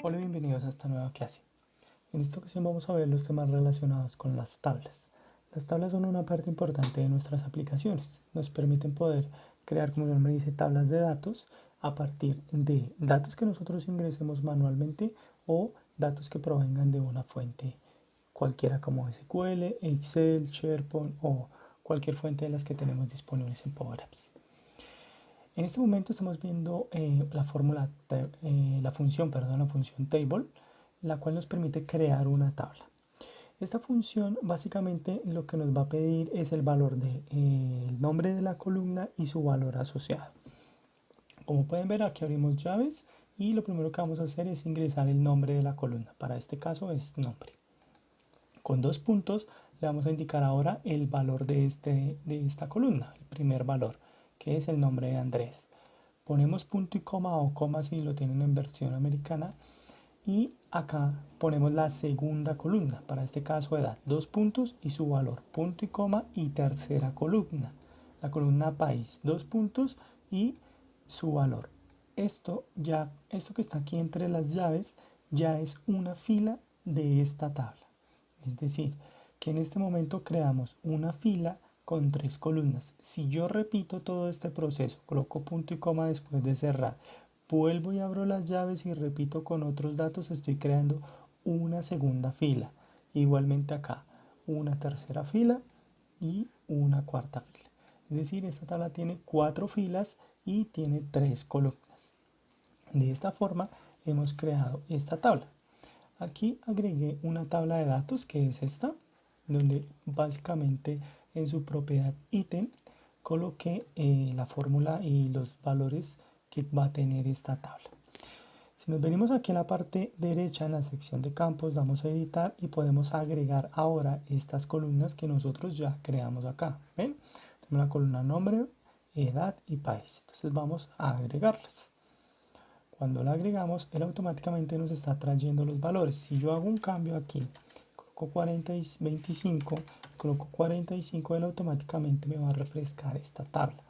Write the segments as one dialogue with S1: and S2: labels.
S1: Hola y bienvenidos a esta nueva clase. En esta ocasión vamos a ver los temas relacionados con las tablas. Las tablas son una parte importante de nuestras aplicaciones. Nos permiten poder crear, como el nombre dice, tablas de datos a partir de datos que nosotros ingresemos manualmente o datos que provengan de una fuente cualquiera como SQL, Excel, SharePoint o cualquier fuente de las que tenemos disponibles en Power Apps. En este momento estamos viendo la función table, la cual nos permite crear una tabla. Esta función básicamente lo que nos va a pedir es el valor del nombre de la columna y su valor asociado. Como pueden ver, aquí abrimos llaves y lo primero que vamos a hacer es ingresar el nombre de la columna. Para este caso es nombre. Con dos puntos le vamos a indicar ahora el valor de esta columna, el primer valor, que es el nombre de Andrés. Ponemos punto y coma o coma si lo tienen en versión americana. Y acá ponemos la segunda columna, para este caso edad, dos puntos y su valor, punto y coma y tercera columna. La columna país, dos puntos y su valor. Esto que está aquí entre las llaves ya es una fila de esta tabla. Es decir, que en este momento creamos una fila con tres columnas. Si yo repito todo este proceso, coloco punto y coma después de cerrar, vuelvo y abro las llaves y repito con otros datos, estoy creando una segunda fila. Igualmente acá, una tercera fila y una cuarta fila. Es decir, esta tabla tiene 4 filas y tiene 3 columnas. De esta forma hemos creado esta tabla. Aquí agregué una tabla de datos que es esta, donde básicamente en su propiedad ítem coloqué la fórmula y los valores que va a tener esta tabla. Si nos venimos aquí a la parte derecha en la sección de campos, damos a editar y podemos agregar ahora estas columnas que nosotros ya creamos acá. ¿Ven? Tenemos la columna nombre, edad y país. Entonces vamos a agregarlas. Cuando la agregamos, él automáticamente nos está trayendo los valores. Si yo hago un cambio aquí, coloco 40 y 25, coloco 45, él automáticamente me va a refrescar esta tabla.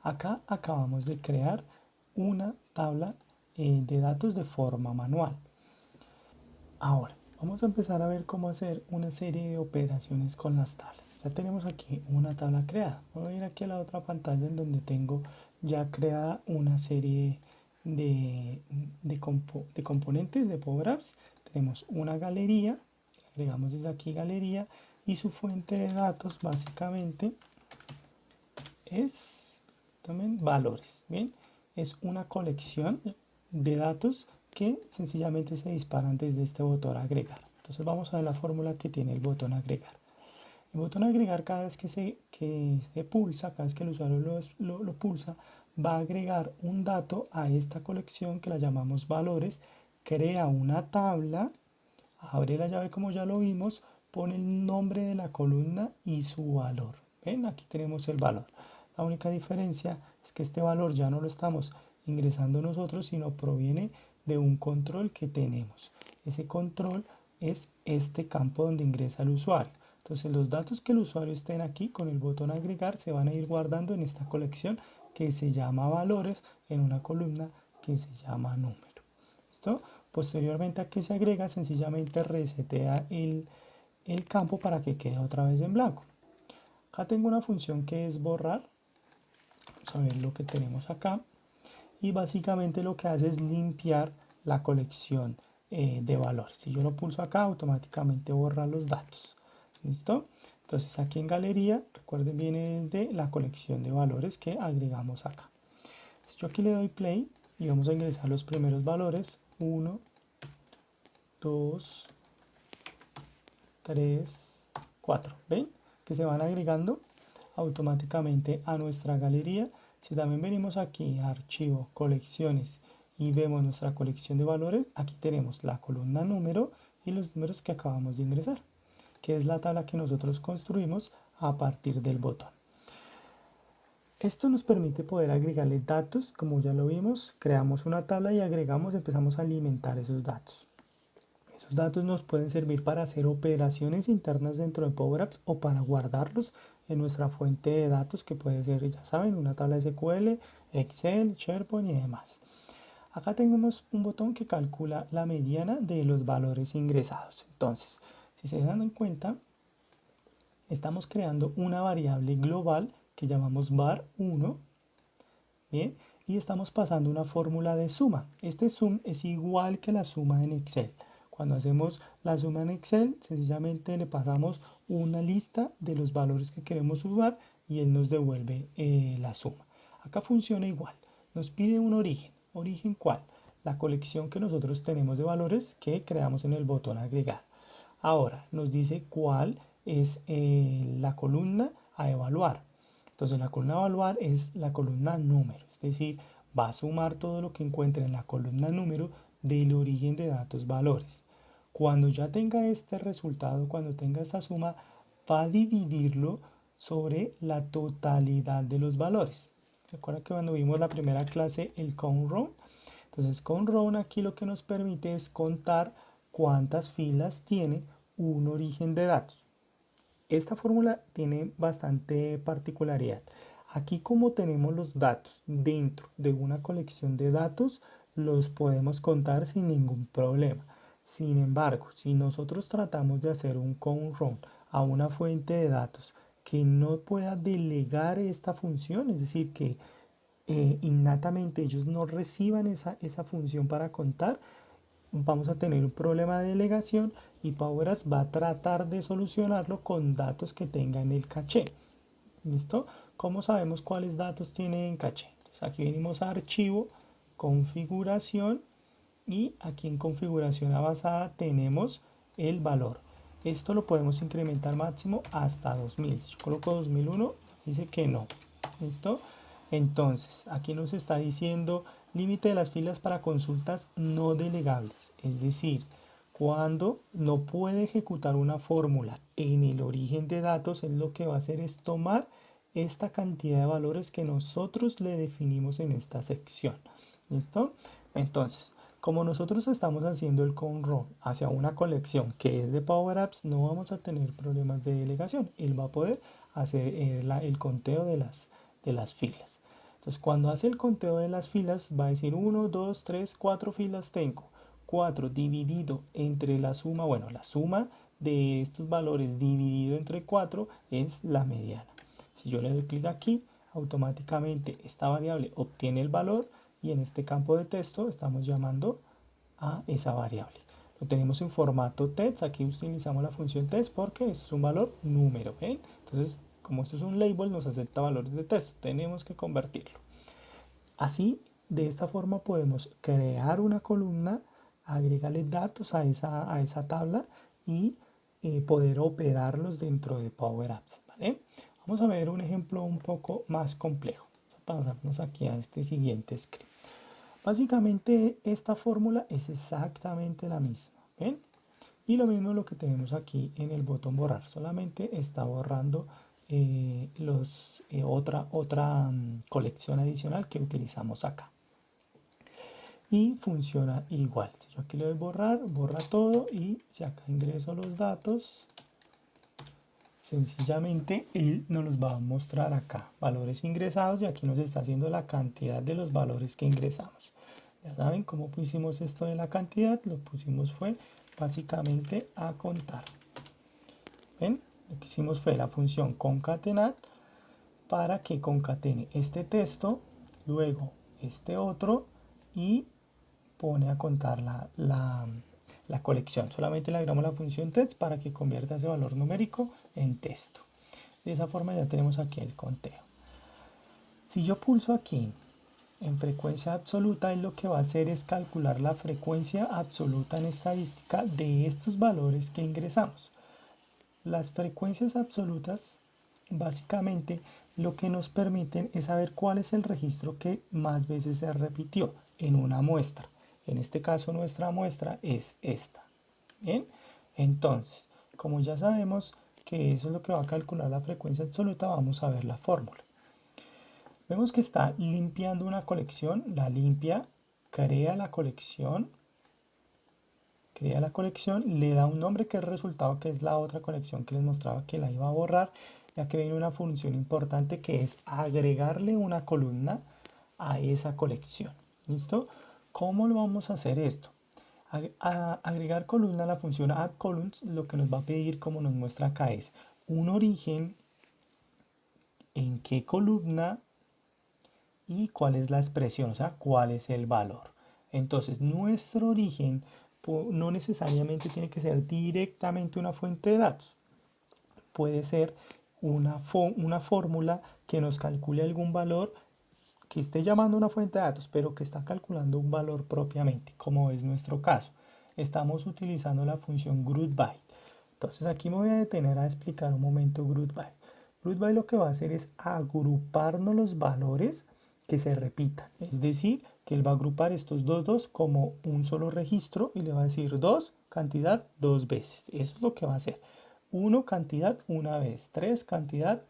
S1: Acá acabamos de crear una tabla de datos de forma manual. Ahora, vamos a empezar a ver cómo hacer una serie de operaciones con las tablas. Ya tenemos aquí una tabla creada. Voy a ir aquí a la otra pantalla en donde tengo ya creada una serie de componentes de Power Apps. Tenemos una galería, agregamos desde aquí galería y su fuente de datos básicamente es también valores. Bien, es una colección de datos que sencillamente se disparan desde este botón agregar. Entonces vamos a ver la fórmula que tiene el botón agregar. El botón agregar cada vez que se pulsa, cada vez que el usuario lo pulsa, va a agregar un dato a esta colección que la llamamos valores, crea una tabla, abre la llave como ya lo vimos, pone el nombre de la columna y su valor. ¿Ven? Aquí tenemos el valor. La única diferencia es que este valor ya no lo estamos ingresando nosotros, sino proviene de un control que tenemos. Ese control es este campo donde ingresa el usuario. Entonces los datos que el usuario estén aquí con el botón agregar se van a ir guardando en esta colección que se llama valores en una columna que se llama número. ¿Listo? Posteriormente a que se agrega, sencillamente resetea el campo para que quede otra vez en blanco. Acá tengo una función que es borrar. Vamos a ver lo que tenemos acá. Y básicamente lo que hace es limpiar la colección de valores. Si yo lo pulso acá, automáticamente borra los datos. ¿Listo? Entonces aquí en galería, recuerden, viene desde la colección de valores que agregamos acá. Si yo aquí le doy play y vamos a ingresar los primeros valores, 1, 2, 3, 4. ¿Ven? Que se van agregando automáticamente a nuestra galería. Si también venimos aquí a archivo, colecciones y vemos nuestra colección de valores, aquí tenemos la columna número y los números que acabamos de ingresar, que es la tabla que nosotros construimos a partir del botón. Esto nos permite poder agregarle datos, como ya lo vimos, creamos una tabla y empezamos a alimentar esos datos. Esos datos nos pueden servir para hacer operaciones internas dentro de Power Apps o para guardarlos en nuestra fuente de datos, que puede ser, ya saben, una tabla SQL, Excel, SharePoint y demás. Acá tenemos un botón que calcula la mediana de los valores ingresados. Entonces, si se dan cuenta, estamos creando una variable global que llamamos var1, ¿bien? Y estamos pasando una fórmula de suma. Este sum es igual que la suma en Excel. Cuando hacemos la suma en Excel, sencillamente le pasamos una lista de los valores que queremos sumar y él nos devuelve la suma. Acá funciona igual. Nos pide un origen. ¿Origen cuál? La colección que nosotros tenemos de valores que creamos en el botón agregar. Ahora nos dice cuál es la columna a evaluar. Entonces la columna a evaluar es la columna número, es decir, va a sumar todo lo que encuentre en la columna número del origen de datos valores. Cuando ya tenga este resultado, cuando tenga esta suma, va a dividirlo sobre la totalidad de los valores. Recuerda que cuando vimos la primera clase el count row, entonces count row aquí lo que nos permite es contar cuántas filas tiene un origen de datos. Esta fórmula tiene bastante particularidad. Aquí como tenemos los datos dentro de una colección de datos, los podemos contar sin ningún problema. Sin embargo, si nosotros tratamos de hacer un count row a una fuente de datos que no pueda delegar esta función, es decir, que innatamente ellos no reciban esa función para contar, vamos a tener un problema de delegación y Power Apps va a tratar de solucionarlo con datos que tenga en el caché. ¿Listo? ¿Cómo sabemos cuáles datos tiene en caché? Entonces aquí venimos a archivo, configuración y aquí en configuración avanzada tenemos el valor. Esto lo podemos incrementar máximo hasta 2000. Si yo coloco 2001, dice que no. ¿Listo? Entonces, aquí nos está diciendo límite de las filas para consultas no delegables. Es decir, cuando no puede ejecutar una fórmula en el origen de datos, él lo que va a hacer es tomar esta cantidad de valores que nosotros le definimos en esta sección. ¿Listo? Entonces, como nosotros estamos haciendo el count row hacia una colección que es de Power Apps, no vamos a tener problemas de delegación. Él va a poder hacer el conteo de las filas. Entonces, cuando hace el conteo de las filas, va a decir 1, 2, 3, 4 filas tengo. 4 dividido entre la suma, bueno, la suma de estos valores dividido entre 4 es la mediana. Si yo le doy clic aquí, automáticamente esta variable obtiene el valor y en este campo de texto estamos llamando a esa variable. Lo tenemos en formato text, aquí utilizamos la función text porque esto es un valor número. ¿Ven? Entonces, como esto es un label, nos acepta valores de texto, tenemos que convertirlo. Así, de esta forma podemos crear una columna, agregarle datos a esa tabla y poder operarlos dentro de Power Apps. ¿Vale? Vamos a ver un ejemplo un poco más complejo. Vamos a pasarnos aquí a este siguiente script. Básicamente esta fórmula es exactamente la misma. ¿Ven? Y lo mismo lo que tenemos aquí en el botón borrar. Solamente está borrando otra colección adicional que utilizamos acá. Y funciona igual. Si yo aquí le doy borrar, borra todo y si acá ingreso los datos, sencillamente él nos los va a mostrar acá. Valores ingresados y aquí nos está haciendo la cantidad de los valores que ingresamos. Ya saben cómo pusimos esto de la cantidad. Lo pusimos fue básicamente a contar. ¿Ven? Lo que hicimos fue la función concatenar para que concatene este texto, luego este otro y pone a contar la colección. Solamente le agregamos la función text para que convierta ese valor numérico en texto. De esa forma ya tenemos aquí el conteo. Si yo pulso aquí en frecuencia absoluta, él lo que va a hacer es calcular la frecuencia absoluta en estadística de estos valores que ingresamos. Las frecuencias absolutas básicamente lo que nos permiten es saber cuál es el registro que más veces se repitió en una muestra. En este caso nuestra muestra es esta. Bien, entonces, como ya sabemos que eso es lo que va a calcular la frecuencia absoluta, vamos a ver la fórmula. Vemos que está limpiando una colección, la limpia, crea la colección, le da un nombre que es el resultado, que es la otra colección que les mostraba que la iba a borrar, ya que viene una función importante que es agregarle una columna a esa colección. ¿Listo? ¿Cómo lo vamos a hacer esto? Agregar columna a la función addColumns, lo que nos va a pedir, como nos muestra acá, es un origen, en qué columna y cuál es la expresión, o sea, cuál es el valor. Entonces, nuestro origen no necesariamente tiene que ser directamente una fuente de datos. Puede ser una fórmula que nos calcule algún valor que esté llamando una fuente de datos, pero que está calculando un valor propiamente, como es nuestro caso. Estamos utilizando la función groupBy. Entonces aquí me voy a detener a explicar un momento groupBy. Groupby lo que va a hacer es agruparnos los valores que se repitan. Es decir, que él va a agrupar estos dos como un solo registro y le va a decir 2, cantidad, 2 veces. Eso es lo que va a hacer. 1, cantidad, una vez. 3, cantidad,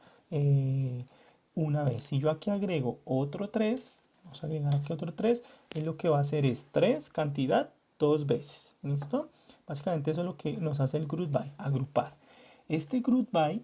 S1: una vez. Si yo aquí agrego otro 3, vamos a agregar aquí otro 3, él lo que va a hacer es 3, cantidad, 2 veces. ¿Listo? Básicamente eso es lo que nos hace el groupBy, agrupar. Este groupBy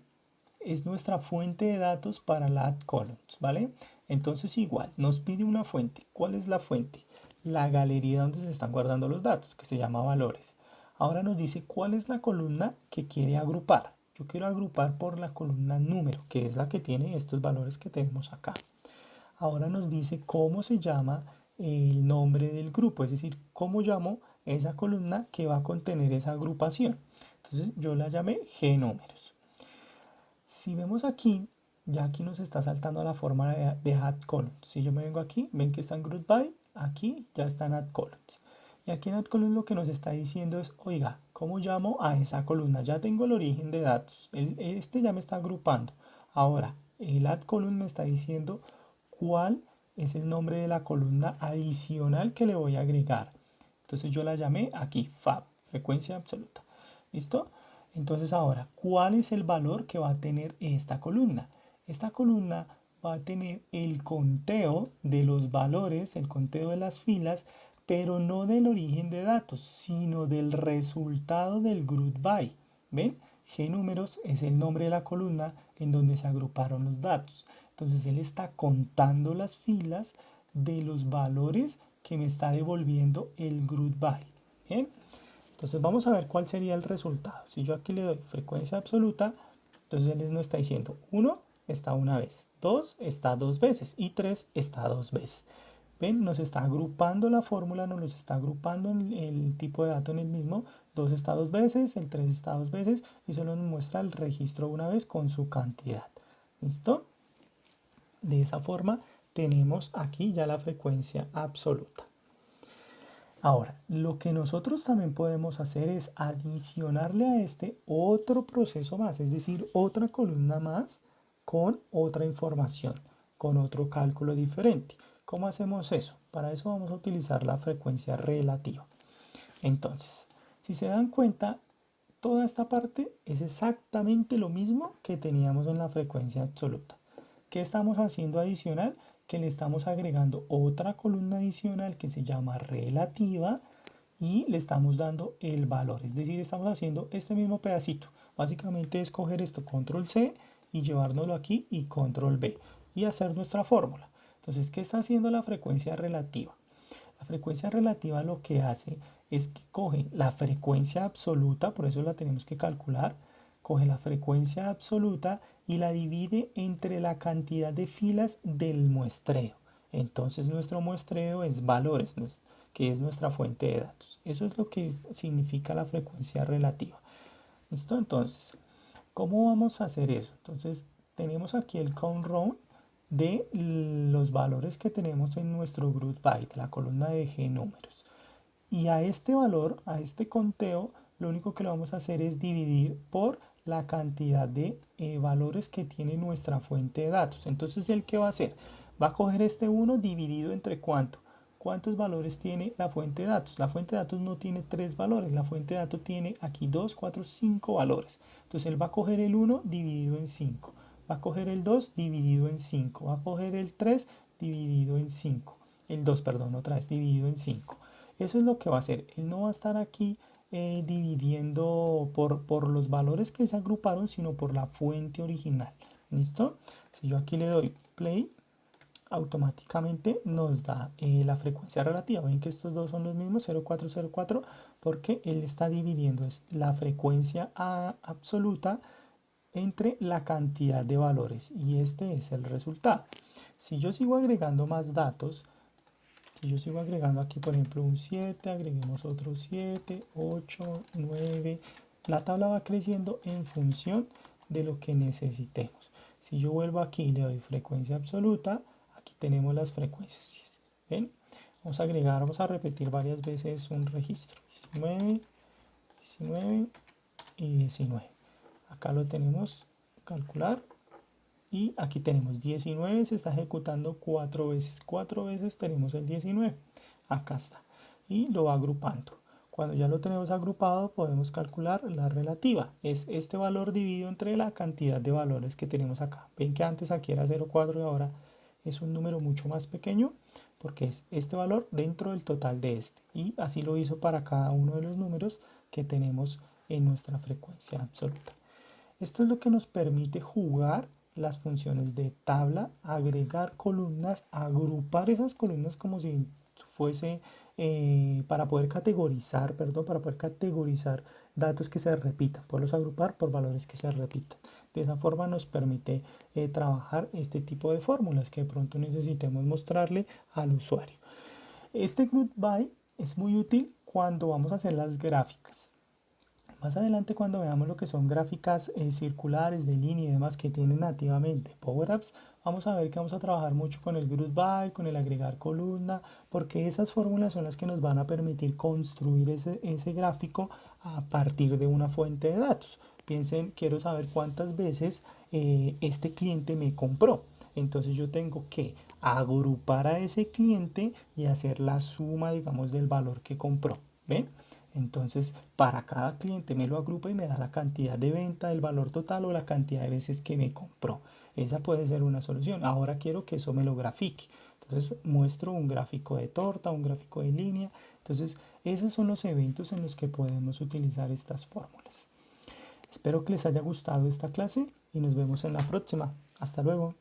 S1: es nuestra fuente de datos para la addColumns, ¿vale? Entonces igual, nos pide una fuente. ¿Cuál es la fuente? La galería donde se están guardando los datos, que se llama valores. Ahora nos dice cuál es la columna que quiere agrupar. Yo quiero agrupar por la columna número, que es la que tiene estos valores que tenemos acá. Ahora nos dice cómo se llama el nombre del grupo, es decir, cómo llamo esa columna que va a contener esa agrupación. Entonces yo la llamé G números. Si vemos aquí, ya aquí nos está saltando la forma de addColumns. Si yo me vengo aquí, ven que está en groupBy, aquí ya está en addColumns. Y aquí en addColumns lo que nos está diciendo es, oiga, ¿cómo llamo a esa columna? Ya tengo el origen de datos, este ya me está agrupando. Ahora, el addColumns me está diciendo cuál es el nombre de la columna adicional que le voy a agregar. Entonces yo la llamé aquí, fab, frecuencia absoluta. ¿Listo? Entonces ahora, ¿cuál es el valor que va a tener esta columna? Esta columna va a tener el conteo de los valores, el conteo de las filas, pero no del origen de datos, sino del resultado del groupBy. ¿Ven? G números es el nombre de la columna en donde se agruparon los datos. Entonces él está contando las filas de los valores que me está devolviendo el groupBy. ¿Bien? Entonces vamos a ver cuál sería el resultado. Si yo aquí le doy frecuencia absoluta, entonces él nos está diciendo 1 está una vez, 2 está dos veces y 3 está dos veces. ¿Ven? Nos está agrupando la fórmula, nos los está agrupando en el tipo de dato en el mismo. 2 está dos veces, el 3 está dos veces y solo nos muestra el registro una vez con su cantidad. ¿Listo? De esa forma tenemos aquí ya la frecuencia absoluta. Ahora, lo que nosotros también podemos hacer es adicionarle a este otro proceso más, es decir, otra columna más con otra información, con otro cálculo diferente. ¿Cómo hacemos eso? Para eso vamos a utilizar la frecuencia relativa. Entonces, si se dan cuenta, toda esta parte es exactamente lo mismo que teníamos en la frecuencia absoluta. ¿Qué estamos haciendo adicional? Que le estamos agregando otra columna adicional que se llama relativa y le estamos dando el valor. Es decir, estamos haciendo este mismo pedacito. Básicamente es coger esto, control C y llevárnoslo aquí y control V y hacer nuestra fórmula. Entonces, ¿qué está haciendo la frecuencia relativa? La frecuencia relativa lo que hace es que coge la frecuencia absoluta, por eso la tenemos que calcular, coge la frecuencia absoluta y la divide entre la cantidad de filas del muestreo. Entonces nuestro muestreo es valores, que es nuestra fuente de datos. Eso es lo que significa la frecuencia relativa. ¿Listo? Entonces, ¿cómo vamos a hacer eso? Entonces, tenemos aquí el count row de los valores que tenemos en nuestro groupBy, de la columna de G números. Y a este valor, a este conteo, lo único que le vamos a hacer es dividir por la cantidad de valores que tiene nuestra fuente de datos. Entonces, ¿el qué va a hacer? Va a coger este 1 dividido entre ¿cuánto? ¿Cuántos valores tiene la fuente de datos? La fuente de datos no tiene 3 valores, la fuente de datos tiene aquí 2, 4, 5 valores. Entonces él va a coger el 1 dividido en 5, va a coger el 2 dividido en 5, va a coger el 3 dividido en 5, el 2, perdón, otra vez dividido en 5. Eso es lo que va a hacer. Él no va a estar aquí dividiendo por los valores que se agruparon, sino por la fuente original. ¿Listo? Si yo aquí le doy play, automáticamente nos da la frecuencia relativa. Ven que estos dos son los mismos, 0,404, porque él está dividiendo la frecuencia absoluta entre la cantidad de valores, y este es el resultado. Si yo sigo agregando más datos, si yo sigo agregando aquí, por ejemplo, un 7, agreguemos otro 7, 8, 9, la tabla va creciendo en función de lo que necesitemos. Si yo vuelvo aquí y le doy frecuencia absoluta, aquí tenemos las frecuencias. ¿Ven? Vamos a agregar, vamos a repetir varias veces un registro. 19, 19 y 19. Acá lo tenemos, calcular. Y aquí tenemos 19, se está ejecutando 4 veces. 4 veces tenemos el 19. Acá está. Y lo va agrupando. Cuando ya lo tenemos agrupado, podemos calcular la relativa. Es este valor dividido entre la cantidad de valores que tenemos acá. Ven que antes aquí era 0,4 y ahora es un número mucho más pequeño, porque es este valor dentro del total de este. Y así lo hizo para cada uno de los números que tenemos en nuestra frecuencia absoluta. Esto es lo que nos permite jugar las funciones de tabla, agregar columnas, agrupar esas columnas como si fuese para poder categorizar, datos que se repitan, poderlos agrupar por valores que se repitan. De esa forma nos permite trabajar este tipo de fórmulas que de pronto necesitemos mostrarle al usuario. Este group by es muy útil cuando vamos a hacer las gráficas. Más adelante, cuando veamos lo que son gráficas circulares de línea y demás que tienen nativamente Power Apps, vamos a ver que vamos a trabajar mucho con el group by, con el agregar columna, porque esas fórmulas son las que nos van a permitir construir ese gráfico a partir de una fuente de datos. Piensen, quiero saber cuántas veces este cliente me compró. Entonces yo tengo que agrupar a ese cliente y hacer la suma, digamos, del valor que compró. ¿Ven? Entonces, para cada cliente me lo agrupa y me da la cantidad de venta, el valor total o la cantidad de veces que me compró. Esa puede ser una solución. Ahora quiero que eso me lo grafique. Entonces, muestro un gráfico de torta, un gráfico de línea. Entonces, esos son los eventos en los que podemos utilizar estas fórmulas. Espero que les haya gustado esta clase y nos vemos en la próxima. Hasta luego.